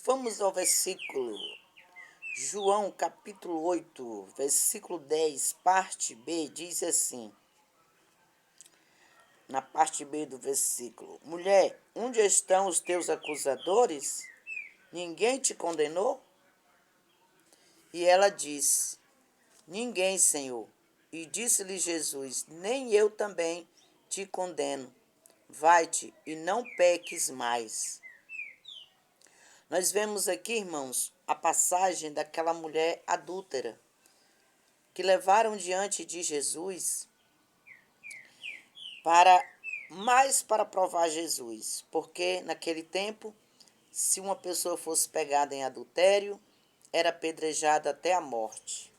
Vamos ao versículo. João capítulo 8, versículo 10, parte B, diz assim, na parte B do versículo: Mulher, onde estão os teus acusadores? Ninguém te condenou? E ela disse: Ninguém, Senhor. E disse-lhe Jesus: Nem eu também te condeno. Vai-te e não peques mais. Nós vemos aqui, irmãos, a passagem daquela mulher adúltera que levaram diante de Jesus para provar Jesus, porque naquele tempo, se uma pessoa fosse pegada em adultério, era apedrejada até a morte.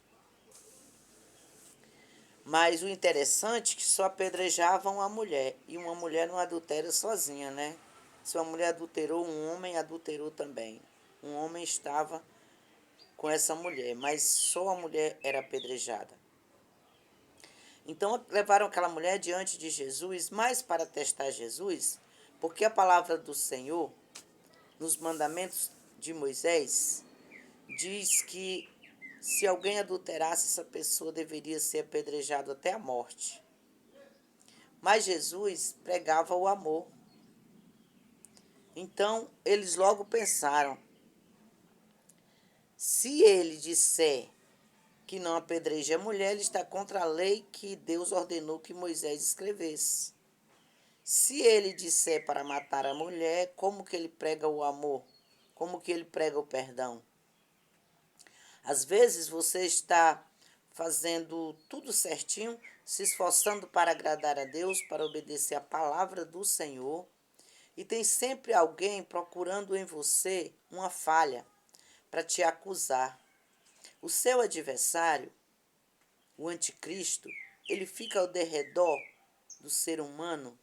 Mas o interessante é que só apedrejavam a mulher, e uma mulher não adultera sozinha, né? Se uma mulher adulterou, um homem adulterou também. Um homem estava com essa mulher, mas só a mulher era apedrejada. Então levaram aquela mulher diante de Jesus, mais para testar Jesus, porque a palavra do Senhor, nos mandamentos de Moisés, diz que se alguém adulterasse, essa pessoa deveria ser apedrejado até a morte. Mas Jesus pregava o amor. Então eles logo pensaram: se ele disser que não apedreje a mulher, ele está contra a lei que Deus ordenou que Moisés escrevesse. Se ele disser para matar a mulher, como que ele prega o amor? Como que ele prega o perdão? Às vezes você está fazendo tudo certinho, se esforçando para agradar a Deus, para obedecer a palavra do Senhor, e tem sempre alguém procurando em você uma falha para te acusar. O seu adversário, o anticristo, ele fica ao derredor do ser humano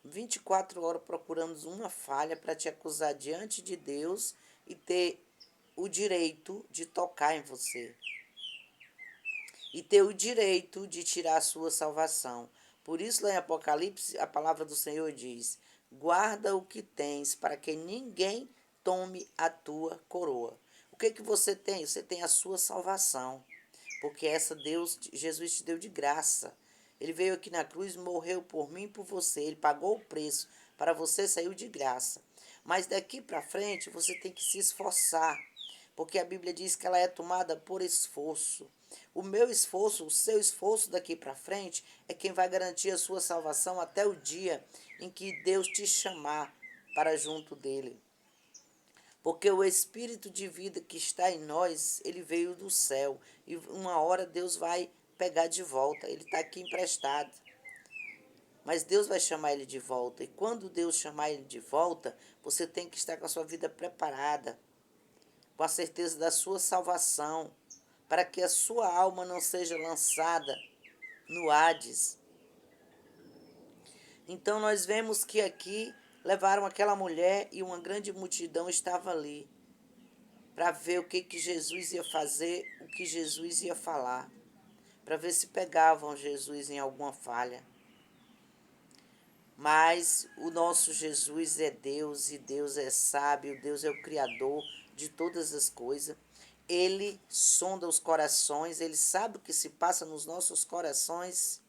24 horas procurando uma falha para te acusar diante de Deus e ter o direito de tocar em você. E ter o direito de tirar a sua salvação. Por isso, lá em Apocalipse, a palavra do Senhor diz: guarda o que tens, para que ninguém tome a tua coroa. O que você tem? Você tem a sua salvação. Porque essa Jesus te deu de graça. Ele veio aqui na cruz, morreu por mim e por você. Ele pagou o preço para você, saiu de graça. Mas daqui para frente você tem que se esforçar, porque a Bíblia diz que ela é tomada por esforço. O meu esforço, o seu esforço daqui para frente é quem vai garantir a sua salvação até o dia em que Deus te chamar para junto dele. Porque o Espírito de vida que está em nós, ele veio do céu. E uma hora Deus vai pegar de volta. Ele está aqui emprestado. Mas Deus vai chamar ele de volta. E quando Deus chamar ele de volta, você tem que estar com a sua vida preparada, com a certeza da sua salvação, para que a sua alma não seja lançada no Hades. Então nós vemos que aqui levaram aquela mulher e uma grande multidão estava ali para ver o que Jesus ia fazer, o que Jesus ia falar, para ver se pegavam Jesus em alguma falha. Mas o nosso Jesus é Deus e Deus é sábio, Deus é o Criador de todas as coisas. Ele sonda os corações, ele sabe o que se passa nos nossos corações.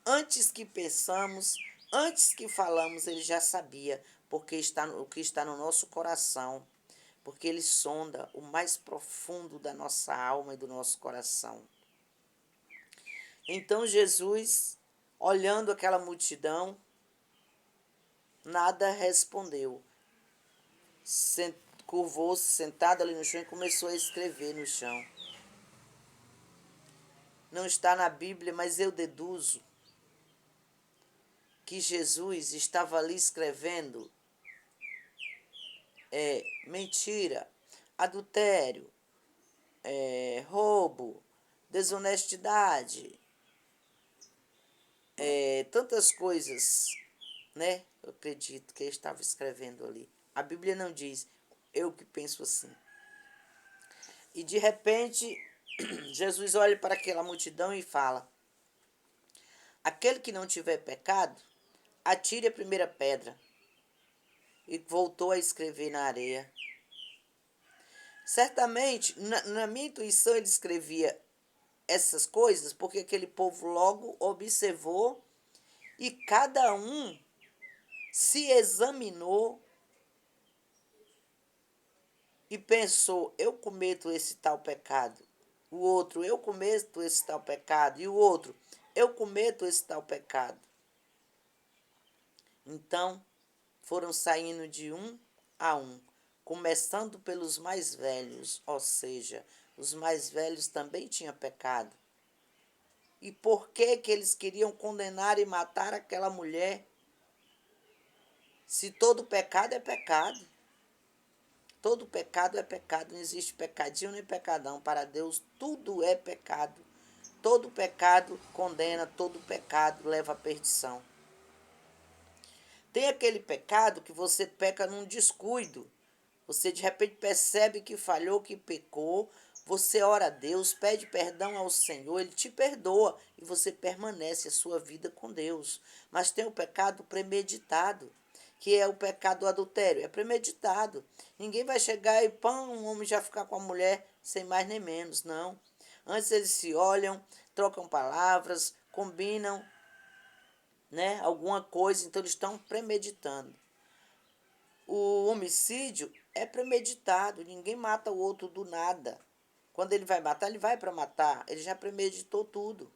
Antes que pensamos, antes que falamos, ele já sabia porque o que está no nosso coração. Porque ele sonda o mais profundo da nossa alma e do nosso coração. Então Jesus, olhando aquela multidão, nada respondeu. Curvou-se sentado ali no chão e começou a escrever no chão. Não está na Bíblia, mas eu deduzo que Jesus estava ali escrevendo mentira, adultério, roubo, desonestidade, tantas coisas, né? Eu acredito que ele estava escrevendo ali. A Bíblia não diz, eu que penso assim. E de repente, Jesus olha para aquela multidão e fala: aquele que não tiver pecado, atire a primeira pedra. E voltou a escrever na areia. Certamente, na minha intuição, ele escrevia essas coisas porque aquele povo logo observou e cada um se examinou e pensou: eu cometo esse tal pecado. O outro: eu cometo esse tal pecado. E o outro: eu cometo esse tal pecado. Então, foram saindo de um a um, começando pelos mais velhos, ou seja, os mais velhos também tinham pecado. E por que eles queriam condenar e matar aquela mulher? Se todo pecado é pecado. Todo pecado é pecado, não existe pecadinho nem pecadão. Para Deus, tudo é pecado. Todo pecado condena, todo pecado leva à perdição. Tem aquele pecado que você peca num descuido. Você de repente percebe que falhou, que pecou. Você ora a Deus, pede perdão ao Senhor, Ele te perdoa e você permanece a sua vida com Deus. Mas tem o pecado premeditado, que é o pecado do adultério. É premeditado. Ninguém vai chegar e pão, um homem já ficar com a mulher sem mais nem menos, não. Antes eles se olham, trocam palavras, combinam, né, alguma coisa, então eles estão premeditando. O homicídio é premeditado, ninguém mata o outro do nada. Quando ele vai matar, ele vai para matar, ele já premeditou tudo.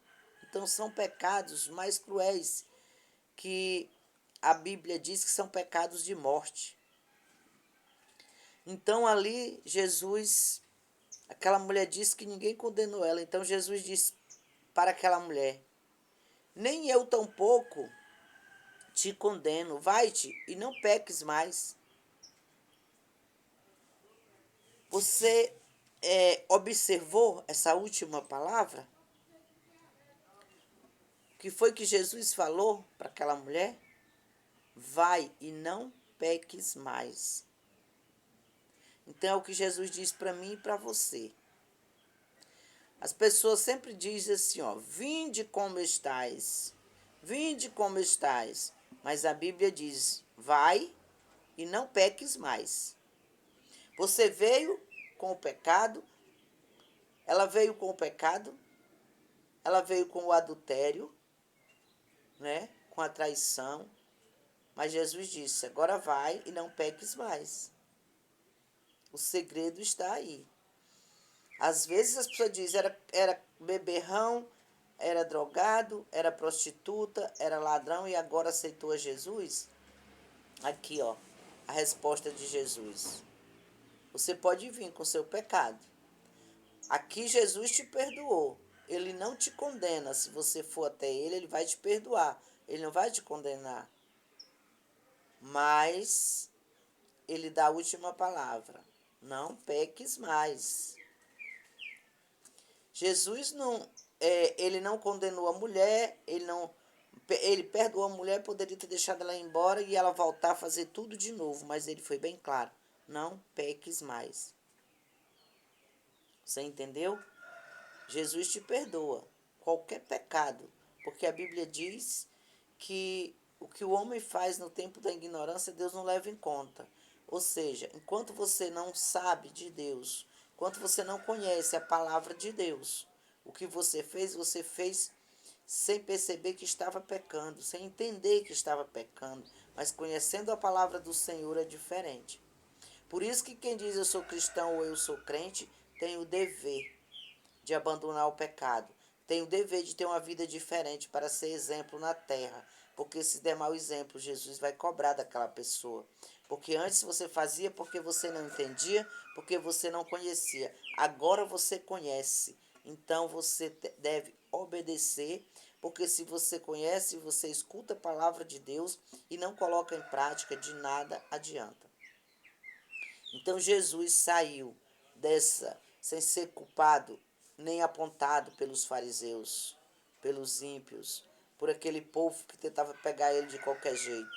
Então são pecados mais cruéis que a Bíblia diz que são pecados de morte. Então ali Jesus, aquela mulher disse que ninguém condenou ela. Então Jesus disse para aquela mulher: nem eu tampouco te condeno, vai-te e não peques mais. Você observou essa última palavra? O que foi que Jesus falou para aquela mulher? Vai e não peques mais. Então é o que Jesus diz para mim e para você. As pessoas sempre dizem assim, ó, vinde como estais, vinde como estais. Mas a Bíblia diz, vai e não peques mais. Você veio com o pecado, ela veio com o pecado, ela veio com o adultério, né? Com a traição. Mas Jesus disse, agora vai e não peques mais. O segredo está aí. Às vezes as pessoas dizem, era beberrão, era drogado, era prostituta, era ladrão e agora aceitou a Jesus. Aqui, ó, a resposta de Jesus. Você pode vir com seu pecado. Aqui Jesus te perdoou. Ele não te condena. Se você for até ele, ele vai te perdoar. Ele não vai te condenar. Mas ele dá a última palavra. Não peques mais. Jesus não, ele não condenou a mulher, ele perdoou a mulher, poderia ter deixado ela ir embora e ela voltar a fazer tudo de novo, mas ele foi bem claro. Não peques mais. Você entendeu? Jesus te perdoa qualquer pecado, porque a Bíblia diz que o que o homem faz no tempo da ignorância, Deus não leva em conta. Ou seja, enquanto você não sabe de Deus, enquanto você não conhece a palavra de Deus, o que você fez sem perceber que estava pecando, sem entender que estava pecando, mas conhecendo a palavra do Senhor é diferente. Por isso que quem diz eu sou cristão ou eu sou crente, tem o dever de abandonar o pecado. Tem o dever de ter uma vida diferente para ser exemplo na terra. Porque se der mau exemplo, Jesus vai cobrar daquela pessoa. Porque antes você fazia porque você não entendia, porque você não conhecia. Agora você conhece. Então você deve obedecer, porque se você conhece, você escuta a palavra de Deus e não coloca em prática, de nada adianta. Então Jesus saiu dessa sem ser culpado nem apontado pelos fariseus, pelos ímpios, por aquele povo que tentava pegar ele de qualquer jeito.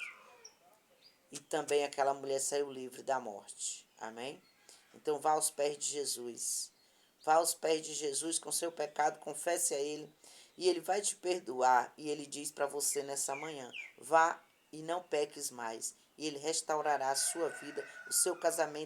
E também aquela mulher saiu livre da morte. Amém? Então vá aos pés de Jesus. Vá aos pés de Jesus com seu pecado, confesse a ele e ele vai te perdoar. E ele diz para você nessa manhã: vá e não peques mais. E ele restaurará a sua vida, o seu casamento.